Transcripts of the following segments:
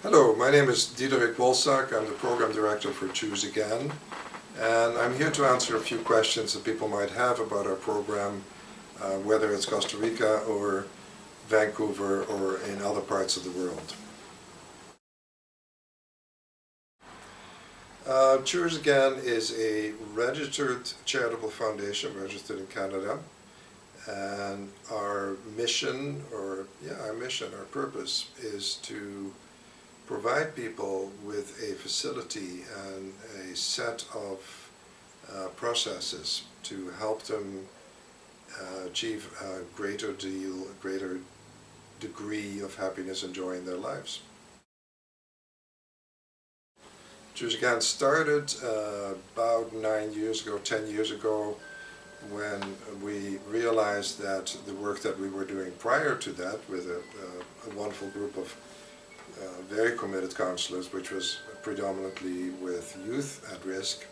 Hello, my name is Diederik Wolsak. I'm the Program Director for Choose Again, and I'm here to answer a few questions that people might have about our program, whether it's Costa Rica or Vancouver or in other parts of the world. Choose Again is a registered charitable foundation, registered in Canada, and our purpose is to provide people with a facility and a set of processes to help them achieve a greater degree of happiness and joy in their lives. Choose Again started about 10 years ago, when we realized that the work that we were doing prior to that with a wonderful group of very committed counselors, which was predominantly with youth at risk,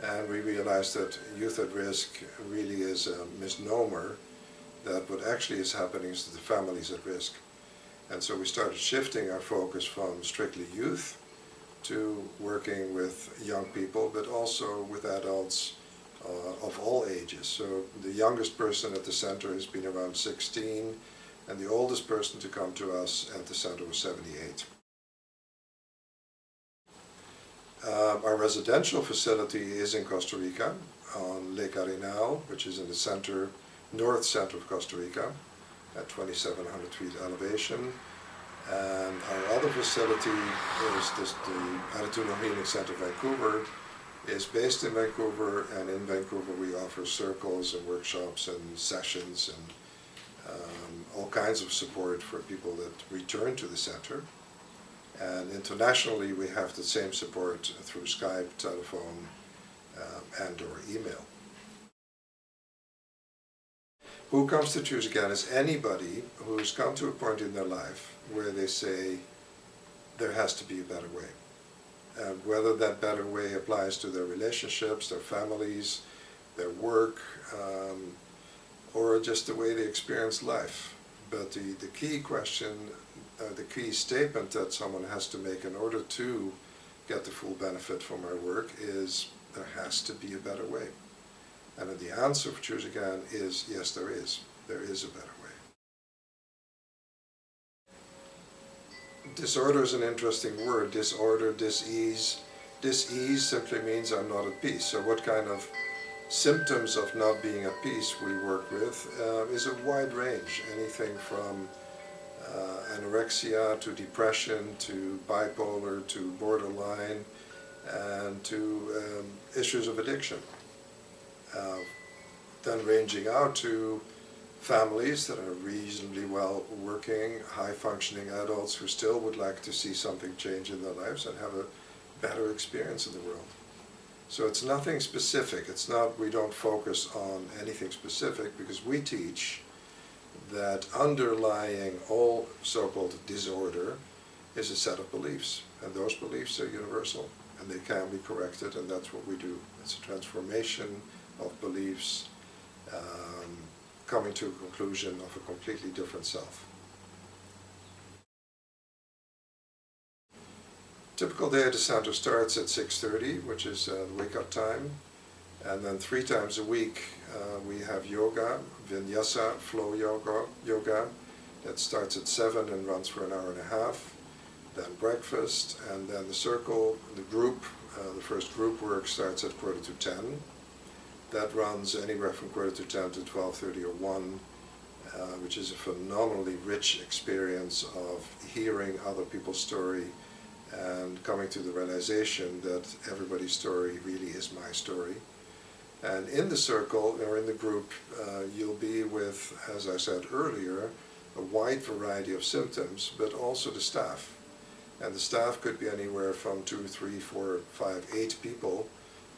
and we realized that youth at risk really is a misnomer, that what actually is happening is that the families at risk. And so we started shifting our focus from strictly youth to working with young people, but also with adults of all ages. So the youngest person at the center has been around 16, and the oldest person to come to us at the center was 78. Our residential facility is in Costa Rica, on Lake Arenal, which is in the north center of Costa Rica, at 2,700 feet elevation. And our other facility is the Attitudinal Healing Center Vancouver, is based in Vancouver, and in Vancouver we offer circles and workshops and sessions and all kinds of support for people that return to the center. And internationally we have the same support through Skype, telephone, and or email. Who comes to Choose Again is anybody who's come to a point in their life where they say there has to be a better way. And whether that better way applies to their relationships, their families, their work, or just the way they experience life. But the key question, the key statement that someone has to make in order to get the full benefit from our work is there has to be a better way. And the answer for Choose Again is yes, there is. There is a better way. Disorder is an interesting word. Disorder, dis-ease. Dis-ease simply means I'm not at peace. So what kind of symptoms of not being at peace we work with is a wide range. Anything from anorexia to depression to bipolar to borderline and to issues of addiction. Then ranging out to families that are reasonably well working, high functioning adults who still would like to see something change in their lives and have a better experience in the world. So it's nothing specific. It's not, we don't focus on anything specific, because we teach that underlying all so-called disorder is a set of beliefs, and those beliefs are universal and they can be corrected, and that's what we do. It's a transformation of beliefs, coming to a conclusion of a completely different self. Typical day at the center starts at 6:30, which is the wake-up time, and then 3 times a week we have yoga, vinyasa, flow yoga, that starts at 7 and runs for an hour and a half, then breakfast, and then the circle, the group, the first group work starts at 9:45. That runs anywhere from 9:45 to 12:30 or 1, which is a phenomenally rich experience of hearing other people's story and coming to the realization that everybody's story really is my story. And in the circle, or in the group, you'll be with, as I said earlier, a wide variety of symptoms, but also the staff. And the staff could be anywhere from 2, 3, 4, 5, 8 people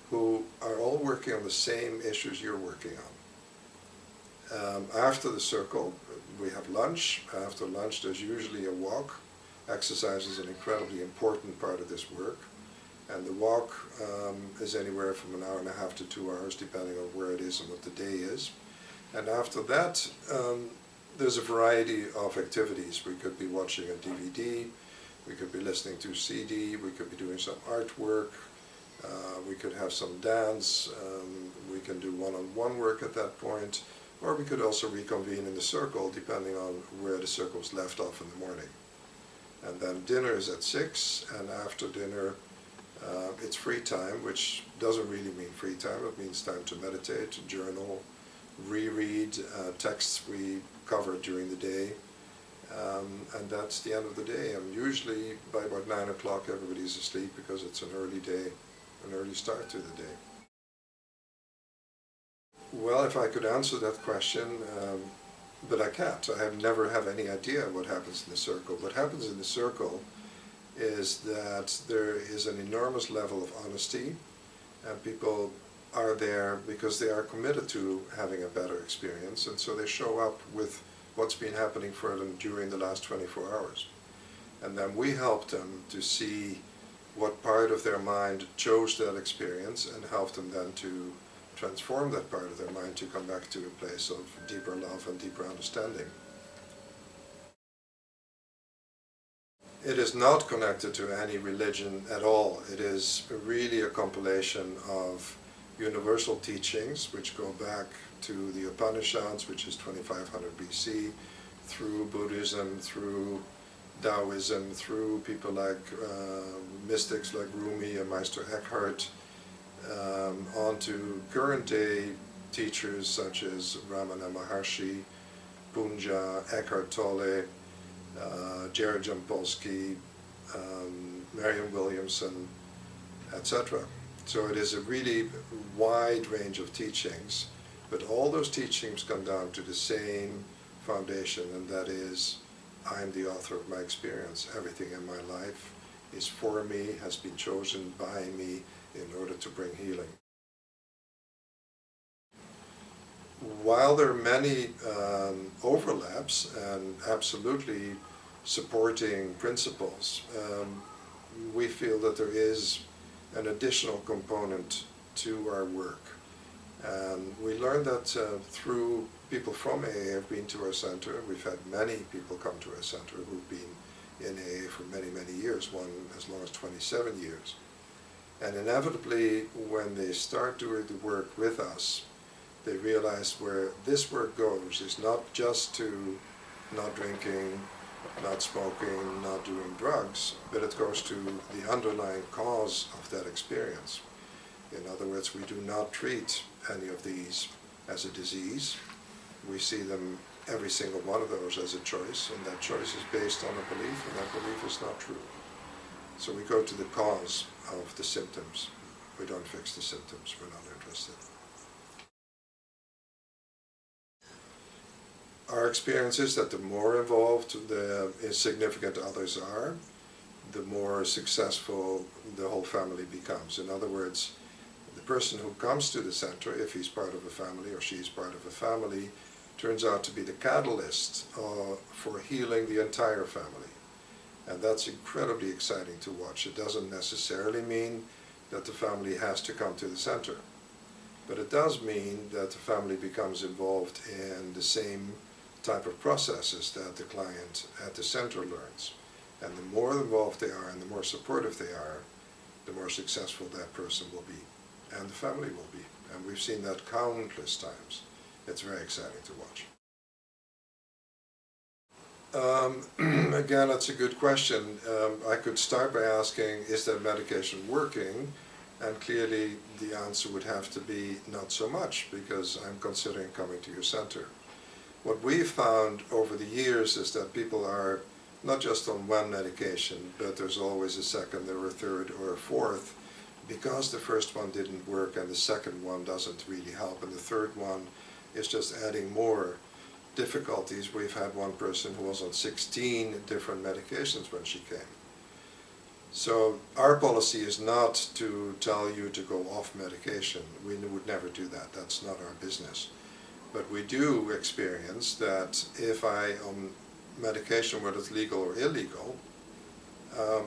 who are all working on the same issues you're working on. After the circle, we have lunch. After lunch, there's usually a walk. Exercise is an incredibly important part of this work. And the walk is anywhere from an hour and a half to 2 hours, depending on where it is and what the day is. And after that, there's a variety of activities. We could be watching a DVD, We could be listening to CD, we could be doing some artwork, we could have some dance, we can do one-on-one work at that point, or we could also reconvene in the circle depending on where the circle's left off in the morning. And then dinner is at 6, and after dinner it's free time, which doesn't really mean free time, it means time to meditate, to journal, reread texts we covered during the day. And that's the end of the day. And usually by about 9 o'clock everybody's asleep because it's an early day, an early start to the day. Well, if I could answer that question, but I can't. I have never have any idea what happens in the circle. What happens in the circle is that there is an enormous level of honesty, and people are there because they are committed to having a better experience, and so they show up with what's been happening for them during the last 24 hours. And then we help them to see what part of their mind chose that experience and help them then to transform that part of their mind to come back to a place of deeper love and deeper understanding. It is not connected to any religion at all. It is really a compilation of universal teachings which go back to the Upanishads, which is 2500 BC, through Buddhism, through Taoism, through people like mystics like Rumi and Meister Eckhart, on to current day teachers such as Ramana Maharshi, Punja, Eckhart Tolle, Jared Jampolsky, Marianne Williamson, etc. So it is a really wide range of teachings, but all those teachings come down to the same foundation, and that is, I am the author of my experience. Everything in my life is for me, has been chosen by me in order to bring healing. While there are many overlaps and absolutely supporting principles, we feel that there is an additional component to our work. And we learned that through people from AA have been to our center. We've had many people come to our center who've been in AA for many, many years, one as long as 27 years. And inevitably, when they start doing the work with us, they realize where this work goes is not just to not drinking, not smoking, not doing drugs, but it goes to the underlying cause of that experience. In other words, we do not treat any of these as a disease. We see them, every single one of those, as a choice, and that choice is based on a belief, and that belief is not true. So we go to the cause of the symptoms. We don't fix the symptoms, we're not interested. Our experience is that the more involved the insignificant others are, the more successful the whole family becomes. In other words, the person who comes to the center, if he's part of a family or she's part of a family, turns out to be the catalyst for healing the entire family. And that's incredibly exciting to watch. It doesn't necessarily mean that the family has to come to the center, but it does mean that the family becomes involved in the same type of processes that the client at the center learns. And the more involved they are and the more supportive they are, the more successful that person will be, and the family will be. And we've seen that countless times. It's very exciting to watch. Again, that's a good question. I could start by asking, is that medication working? And clearly the answer would have to be not so much, because I'm considering coming to your center. What we've found over the years is that people are not just on one medication, but there's always a second or a third or a fourth, because the first one didn't work and the second one doesn't really help, and the third one is just adding more difficulties. We've had one person who was on 16 different medications when she came. So our policy is not to tell you to go off medication. We would never do that. That's not our business. But we do experience that if I am on medication, whether it's legal or illegal,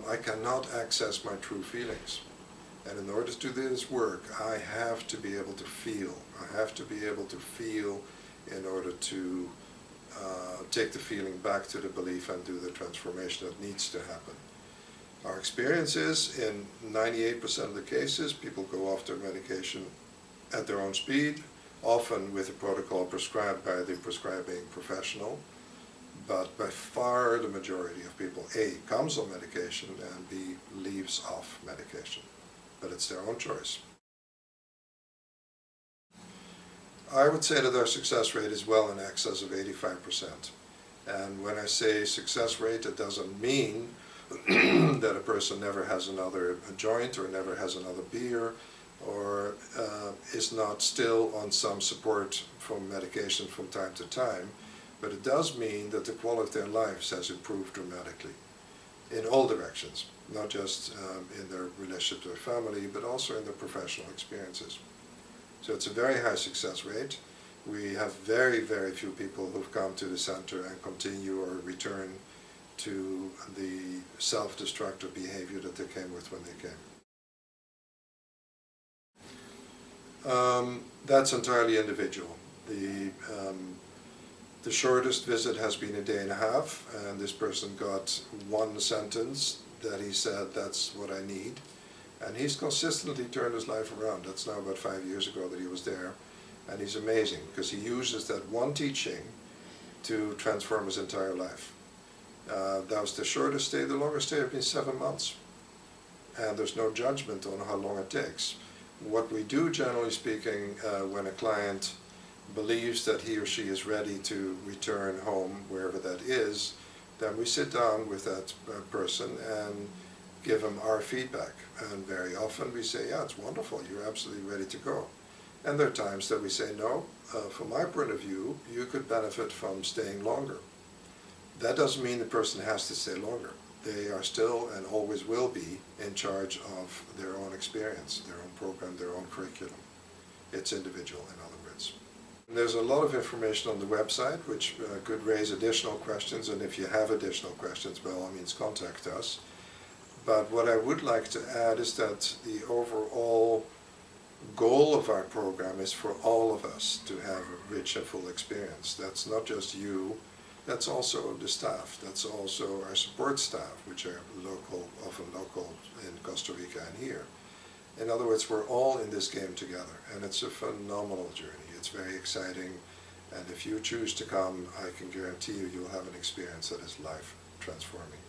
I cannot access my true feelings. And in order to do this work, I have to be able to feel. I have to be able to feel in order to take the feeling back to the belief and do the transformation that needs to happen. Our experience is, in 98% of the cases, people go off their medication at their own speed, often with a protocol prescribed by the prescribing professional. But by far the majority of people, A, comes on medication, and B, leaves off medication. But it's their own choice. I would say that our success rate is well in excess of 85%. And when I say success rate, it doesn't mean that a person never has another joint or never has another beer or is not still on some support from medication from time to time. But it does mean that the quality of their lives has improved dramatically in all directions, not just in their relationship to their family, but also in their professional experiences. So it's a very high success rate. We have very, very few people who've come to the center and continue or return to the self-destructive behavior that they came with when they came. That's entirely individual. The shortest visit has been a day and a half, and this person got one sentence that he said, "That's what I need." And he's consistently turned his life around. That's now about 5 years ago that he was there. And he's amazing because he uses that one teaching to transform his entire life. That was the shortest stay. The longest stay has been 7 months. And there's no judgment on how long it takes. What we do, generally speaking, when a client believes that he or she is ready to return home, wherever that is, then we sit down with that person and give them our feedback. And very often we say, "Yeah, it's wonderful, you're absolutely ready to go." And there are times that we say, "No, from my point of view, you could benefit from staying longer." That doesn't mean the person has to stay longer. They are still and always will be in charge of their own experience, their own program, their own curriculum. It's individual, in other words. There's a lot of information on the website which could raise additional questions, and if you have additional questions, by all means contact us. But what I would like to add is that the overall goal of our program is for all of us to have a rich and full experience. That's not just you, that's also the staff, that's also our support staff, which are local, often local in Costa Rica and here. In other words, we're all in this game together, and it's a phenomenal journey. It's very exciting, and if you choose to come, I can guarantee you, you'll have an experience that is life transforming.